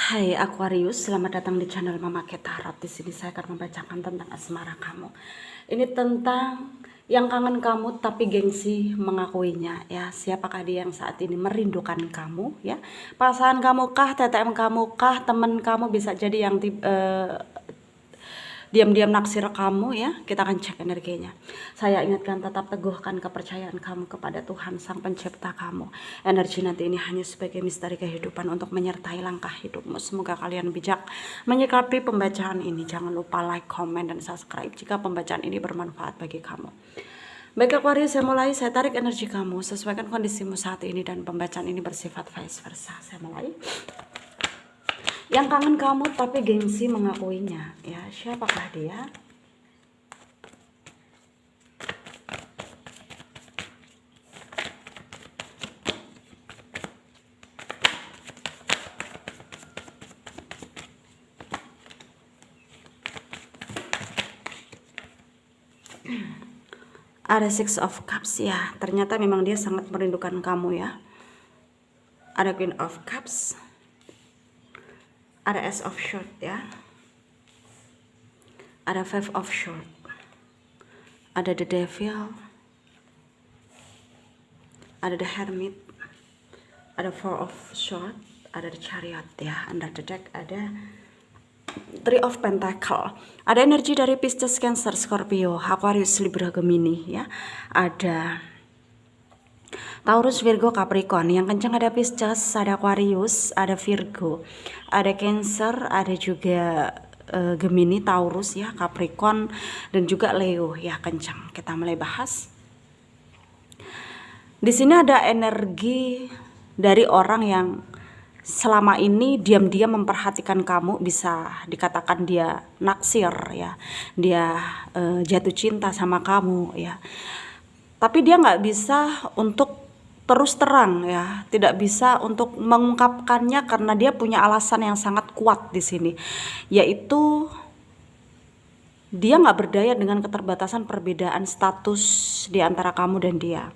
Hai Aquarius, selamat datang di channel Mama Ketarot. Di sini saya akan membacakan tentang asmara kamu. Ini tentang yang kangen kamu tapi gengsi mengakuinya ya. Siapakah dia yang saat ini merindukan kamu ya? Pasangan kamu kah, TTM kamu kah, teman kamu, bisa jadi yang diam-diam naksir kamu ya. Kita akan cek energinya. Saya ingatkan, tetap teguhkan kepercayaan kamu kepada Tuhan Sang Pencipta kamu. Energi nanti ini hanya sebagai misteri kehidupan untuk menyertai langkah hidupmu. Semoga kalian bijak menyikapi pembacaan ini. Jangan lupa like, comment, dan subscribe jika pembacaan ini bermanfaat bagi kamu. Baik Aquarius, saya mulai. Saya tarik energi kamu, sesuaikan kondisimu saat ini, dan pembacaan ini bersifat vice versa. Saya mulai. Yang kangen kamu tapi gengsi mengakuinya ya. Siapakah dia? Ada Six of Cups ya. Ternyata memang dia sangat merindukan kamu ya. Ada Queen of Cups. Ada Ace of Swords ya. Ada Five of Swords. Ada The Devil. Ada The Hermit. Ada Four of Swords. Ada The Chariot ya. Under the deck ada Three of Pentacle. Ada energi dari Pisces, Cancer, Scorpio, Aquarius, Libra, Gemini ya. Ada Taurus, Virgo, Capricorn. Yang kencang ada Pisces, ada Aquarius, ada Virgo, ada Cancer, ada juga Gemini, Taurus ya, Capricorn, dan juga Leo ya, kencang. Kita mulai bahas. Di sini ada energi dari orang yang selama ini diam-diam memperhatikan kamu. Bisa dikatakan dia naksir ya, dia jatuh cinta sama kamu ya. Tapi dia nggak bisa untuk terus terang ya, tidak bisa untuk mengungkapkannya karena dia punya alasan yang sangat kuat di sini, yaitu dia nggak berdaya dengan keterbatasan perbedaan status di antara kamu dan dia.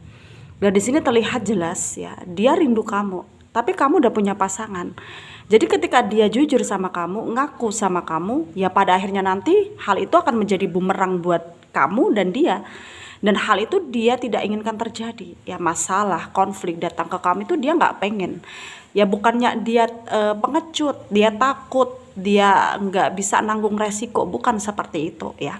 Dan di sini terlihat jelas ya, dia rindu kamu, tapi kamu udah punya pasangan. Jadi ketika dia jujur sama kamu, ngaku sama kamu, ya pada akhirnya nanti hal itu akan menjadi bumerang buat kamu dan dia. Dan hal itu dia tidak inginkan terjadi ya. Masalah, konflik datang ke kamu itu dia nggak pengen ya. Bukannya dia pengecut, dia takut, dia nggak bisa nanggung resiko, bukan seperti itu ya.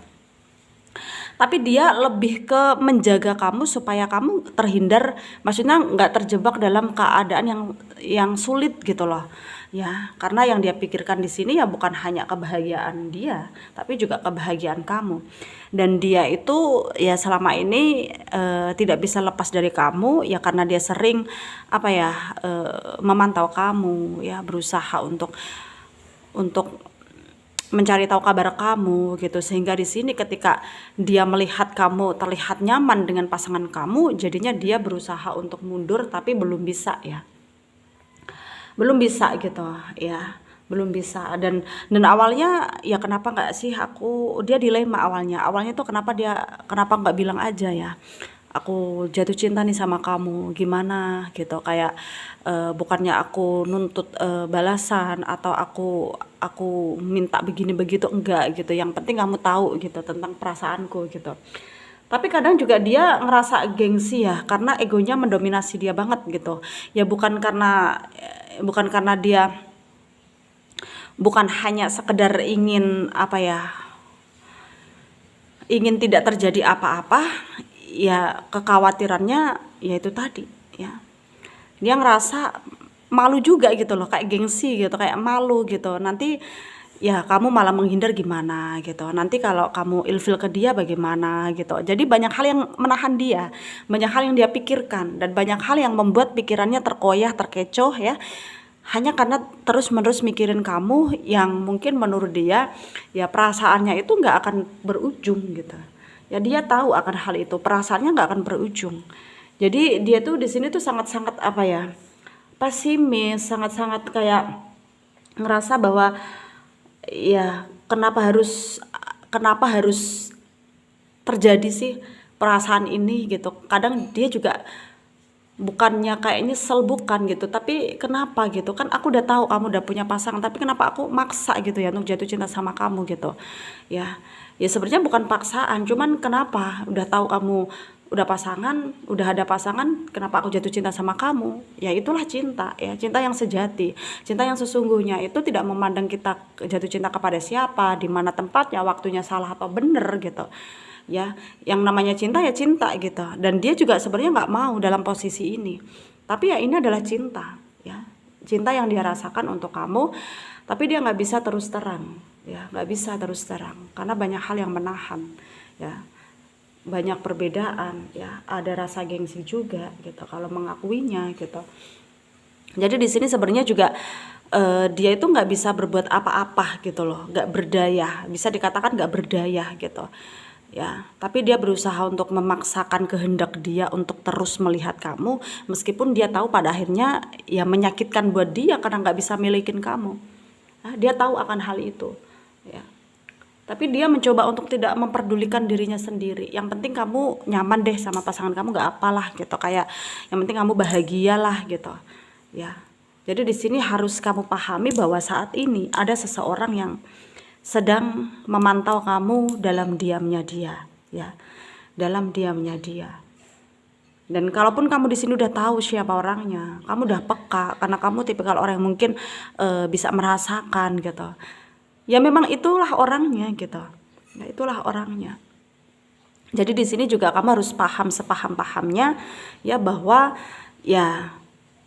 Tapi dia lebih ke menjaga kamu supaya kamu terhindar, maksudnya nggak terjebak dalam keadaan yang sulit gitu loh ya. Karena yang dia pikirkan di sini ya bukan hanya kebahagiaan dia, tapi juga kebahagiaan kamu. Dan dia itu ya selama ini tidak bisa lepas dari kamu ya, karena dia sering apa ya, memantau kamu ya, berusaha untuk mencari tahu kabar kamu gitu. Sehingga di sini ketika dia melihat kamu terlihat nyaman dengan pasangan kamu, jadinya dia berusaha untuk mundur tapi belum bisa ya. Belum bisa gitu ya. Belum bisa. Dan awalnya ya kenapa nggak sih dia dilema awalnya tuh kenapa nggak bilang aja ya, aku jatuh cinta nih sama kamu, gimana gitu. Kayak bukannya aku nuntut balasan atau aku minta begini begitu, enggak gitu. Yang penting kamu tahu gitu tentang perasaanku gitu. Tapi kadang juga dia ngerasa gengsi ya, karena egonya mendominasi dia banget gitu ya. Bukan hanya sekedar ingin apa ya, ingin tidak terjadi apa-apa ya. Kekhawatirannya ya itu tadi ya, dia ngerasa malu juga gitu loh, kayak gengsi gitu, kayak malu gitu. Nanti ya kamu malah menghindar gimana gitu, nanti kalau kamu ilfil ke dia bagaimana gitu. Jadi banyak hal yang menahan dia, banyak hal yang dia pikirkan, dan banyak hal yang membuat pikirannya terkoyah, terkecoh ya, hanya karena terus-menerus mikirin kamu yang mungkin menurut dia ya perasaannya itu nggak akan berujung gitu ya. Dia tahu akan hal itu, perasaannya nggak akan berujung. Jadi dia tuh di sini tuh sangat-sangat apa ya, pesimis, sangat-sangat kayak ngerasa bahwa ya kenapa harus terjadi sih perasaan ini gitu. Kadang dia juga bukannya kayak nyesel, bukan gitu, tapi kenapa gitu kan, aku udah tahu kamu udah punya pasangan, tapi kenapa aku maksa gitu ya untuk jatuh cinta sama kamu gitu ya. Ya sebenarnya bukan paksaan, cuman kenapa udah tahu kamu udah pasangan, udah ada pasangan, kenapa aku jatuh cinta sama kamu? Ya itulah cinta ya, cinta yang sejati, cinta yang sesungguhnya itu tidak memandang kita jatuh cinta kepada siapa, di mana tempatnya, waktunya salah atau bener gitu ya. Yang namanya cinta ya cinta gitu, dan dia juga sebenarnya nggak mau dalam posisi ini, tapi ya ini adalah cinta ya, cinta yang dia rasakan untuk kamu, tapi dia nggak bisa terus terang ya, nggak bisa terus terang karena banyak hal yang menahan ya, banyak perbedaan ya, ada rasa gengsi juga gitu kalau mengakuinya gitu. Jadi di sini sebenarnya juga dia itu nggak bisa berbuat apa-apa gitu loh, nggak berdaya, bisa dikatakan nggak berdaya gitu ya. Tapi dia berusaha untuk memaksakan kehendak dia untuk terus melihat kamu, meskipun dia tahu pada akhirnya ya menyakitkan buat dia karena nggak bisa milikin kamu. Nah, dia tahu akan hal itu ya. Tapi dia mencoba untuk tidak memperdulikan dirinya sendiri. Yang penting kamu nyaman deh sama pasangan kamu, nggak apalah gitu. Kayak yang penting kamu bahagialah gitu ya. Jadi di sini harus kamu pahami bahwa saat ini ada seseorang yang sedang memantau kamu dalam diamnya dia ya, dalam diamnya dia. Dan kalaupun kamu di sini udah tahu siapa orangnya, kamu udah peka karena kamu tipikal orang yang mungkin bisa merasakan gitu. Ya memang itulah orangnya gitu. Ya itulah orangnya. Jadi di sini juga kamu harus paham sepaham-pahamnya ya, bahwa ya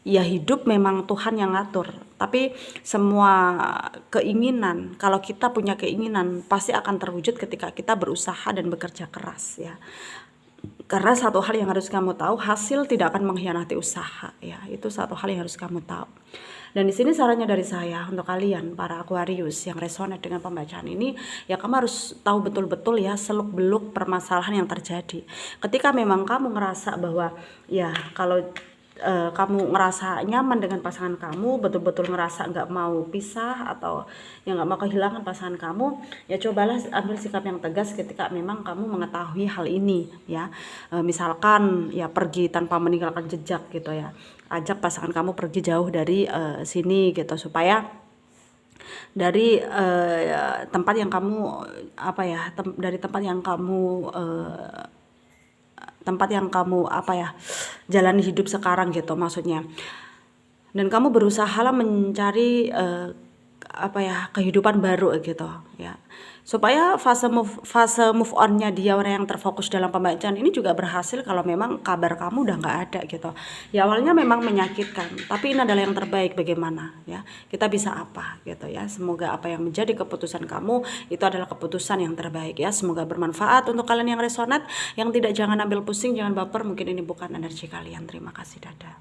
hidup memang Tuhan yang ngatur, tapi semua keinginan, kalau kita punya keinginan pasti akan terwujud ketika kita berusaha dan bekerja keras ya. Karena satu hal yang harus kamu tahu, hasil tidak akan mengkhianati usaha ya. Itu satu hal yang harus kamu tahu. Dan di sini sarannya dari saya untuk kalian para Aquarius yang resonate dengan pembacaan ini, ya kamu harus tahu betul-betul ya seluk-beluk permasalahan yang terjadi. Ketika memang kamu ngerasa bahwa ya kalau kamu ngerasa nyaman dengan pasangan kamu, betul-betul ngerasa nggak mau pisah atau yang nggak mau kehilangan pasangan kamu, ya cobalah ambil sikap yang tegas ketika memang kamu mengetahui hal ini ya. Misalkan ya pergi tanpa meninggalkan jejak gitu ya, ajak pasangan kamu pergi jauh dari sini gitu, supaya dari tempat yang kamu dari tempat yang kamu jalani hidup sekarang gitu maksudnya. Dan kamu berusaha lah mencari kehidupan baru gitu ya, supaya fase move onnya dia, orang yang terfokus dalam pembacaan ini juga berhasil. Kalau memang kabar kamu udah nggak ada gitu ya, awalnya memang menyakitkan, tapi ini adalah yang terbaik. Bagaimana ya, kita bisa apa gitu ya. Semoga apa yang menjadi keputusan kamu itu adalah keputusan yang terbaik ya. Semoga bermanfaat untuk kalian yang resonat. Yang tidak, jangan ambil pusing, jangan baper, mungkin ini bukan energi kalian. Terima kasih, dadah.